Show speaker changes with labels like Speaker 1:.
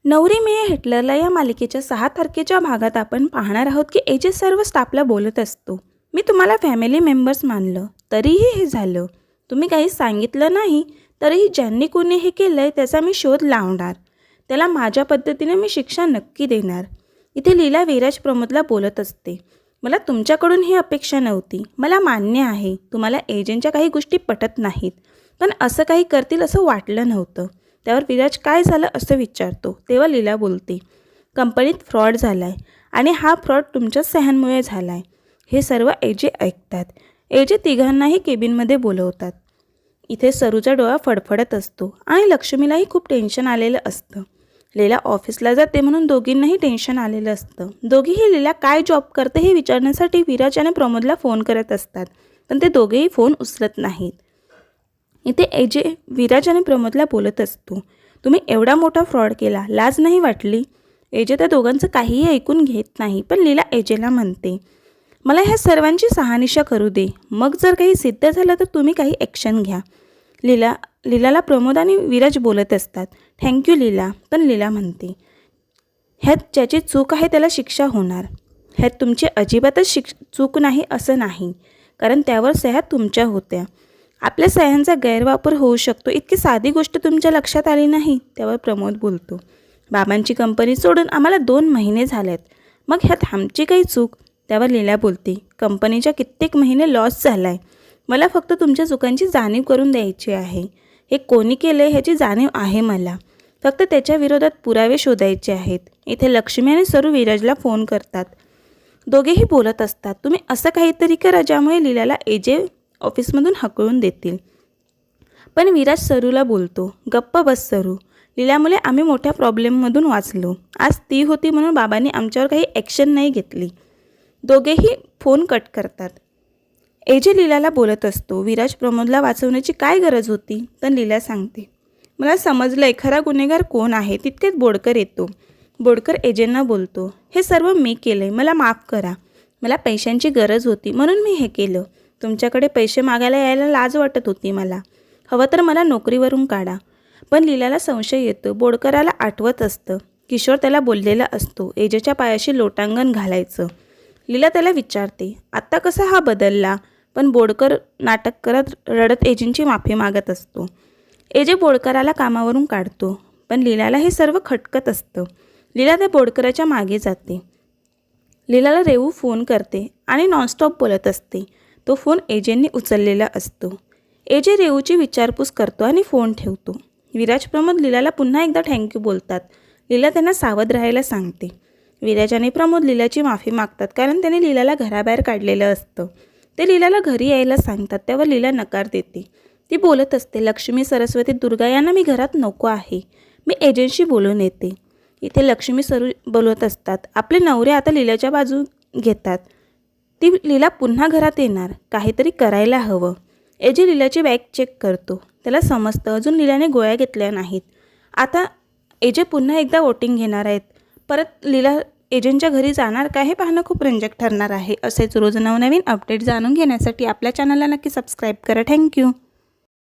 Speaker 1: नवरी मिळे हिटलरला या मालिकेच्या 6 तारखेच्या भागात आपण पाहणार आहोत की एजे सर्व स्टाफला बोलत असतो. मी तुम्हाला फॅमिली मेंबर्स मानलं तरीही हे झालं. तुम्ही काही सांगितलं नाही तरीही ज्यांनी कोणी हे केलंय त्याचा मी शोध लावणार. त्याला माझ्या पद्धतीने मी शिक्षा नक्की देणार. इथे लीला विराज प्रमोदला बोलत असते. मला तुमच्याकडून ही अपेक्षा नव्हती. मला मान्य आहे तुम्हाला एजंटच्या काही गोष्टी पटत नाहीत, पण असं काही करतील असं वाटलं नव्हतं. त्यावर विराज काय झालं असं विचारतो. तेव्हा लीला बोलते, कंपनीत फ्रॉड झाला आहे आणि हा फ्रॉड तुमच्या सह्यांमुळे झाला आहे. हे सर्व एजे ऐकतात. एजे तिघांनाही केबिनमध्ये बोलवतात. इथे सरूचा डोळा फडफडत असतो आणि लक्ष्मीलाही खूप टेन्शन आलेलं असतं. लीला ऑफिसला जाते म्हणून दोघींनाही टेन्शन आलेलं असतं. दोघीही लीला काय जॉब करते हे विचारण्यासाठी विराज आणि प्रमोदला फोन करत असतात, पण ते दोघेही फोन उचलत नाहीत. इथे एजे विराज आणि प्रमोदला बोलत असतो. तुम्ही एवढा मोठा फ्रॉड केला, लाज नाही वाटली? एजे त्या दोघांचं काहीही ऐकून घेत नाही, पण लीला एजेला म्हणते, मला ह्या सर्वांची शहानिशा करू दे. मग जर काही सिद्ध झालं तर तुम्ही काही ॲक्शन घ्या. लीलाला प्रमोद आणि विराज बोलत असतात. थँक्यू लीला. पण लीला म्हणते, ह्यात ज्याची चूक आहे त्याला शिक्षा होणार. ह्यात तुमची अजिबातच चूक नाही असं नाही, कारण त्यावर सह्या तुमच्या होत्या. आपल्या सह्यांचा गैरवापर होऊ शकतो इतकी साधी गोष्ट तुमच्या लक्षात आली नाही. त्यावर प्रमोद बोलतो, बाबांची कंपनी सोडून आम्हाला 2 महिने झालेत, मग ह्यात आमची काही चूक? त्यावर लीला बोलते, कंपनीच्या कित्येक महिने लॉस झाला आहे. मला फक्त तुमच्या चुकांची जाणीव करून द्यायची आहे. हे कोणी केलं ह्याची जाणीव आहे मला. फक्त त्याच्या विरोधात पुरावे शोधायचे आहेत. इथे लक्ष्मी आणि सरू विराजला फोन करतात. दोघेही बोलत असतात. तुम्ही असं काहीतरी करा ज्यामुळे लीलाला एजे ऑफिसमधून हकलून देतील. पण विराज सरूला बोलतो, गप्प बस सरू. लीलामुळे आम्ही मोठ्या प्रॉब्लेममधून वाचलो. आज ती होती म्हणून बाबांनी आमच्यावर काही ॲक्शन नाही घेतली. दोघेही फोन कट करतात. एजे लीलाला बोलत असतो, विराज प्रमोदला वाचवण्याची काय गरज होती? पण लीला सांगते, मला समजलंय खरा गुन्हेगार कोण आहे. तितकेच बोडकर येतो. बोडकर एजेंना बोलतो, हे सर्व मी केलंय, मला माफ करा. मला पैशांची गरज होती म्हणून मी हे केलं. तुमच्याकडे पैसे मागायला यायला लाज वाटत होती मला. हवं तर मला नोकरीवरून काढा. पण लीलाला संशय येतो. बोडकराला आठवत असतं, किशोर त्याला बोललेला असतो एजेच्या पायाशी लोटांगण घालायचं. लीला त्याला विचारते, आत्ता कसा हा बदलला? पण बोडकर नाटक करत रडत एजेंची माफी मागत असतो. एजे बोडकराला कामावरून काढतो, पण लीलाला हे सर्व खटकत असतं. लीला त्या बोडकराच्या मागे जाते. लीलाला रेवू फोन करते आणि नॉनस्टॉप बोलत असते. तो फोन एजेंनी उचललेला असतो. एजे रेवूची विचारपूस करतो आणि फोन ठेवतो. विराज प्रमोद लीलाला पुन्हा एकदा थँक्यू बोलतात. लीला त्यांना सावध राहायला सांगते. विराज आणि प्रमोद लीलाची माफी मागतात, कारण त्याने लीलाला घराबाहेर काढलेलं असतं. ते लीलाला घरी यायला सांगतात. त्यावर लीला नकार देते. ती बोलत असते, लक्ष्मी, सरस्वती, दुर्गा यांना मी घरात नको आहे. मी एजंटशी बोलून येते. इथे लक्ष्मी सरू बोलत असतात. आपले नवरे आता लीलाच्या बाजू घेतात. ती लीला पुन्हा घरात येणार. काहीतरी करायला हवं. एजे लीलाची बॅग चेक करतो. त्याला समजतं अजून लीलाने गोळ्या घेतल्या नाहीत. आता एजे पुन्हा एकदा वोटिंग घेणार आहेत. परत लीला एजंटच्या घरी जाणार का हे पाहणं खूप रंजक ठरणार आहे. असेच रोज नवनवीन अपडेट जाणून घेण्यासाठी आपल्या चॅनलला नक्की सबस्क्राईब करा. थँक्यू.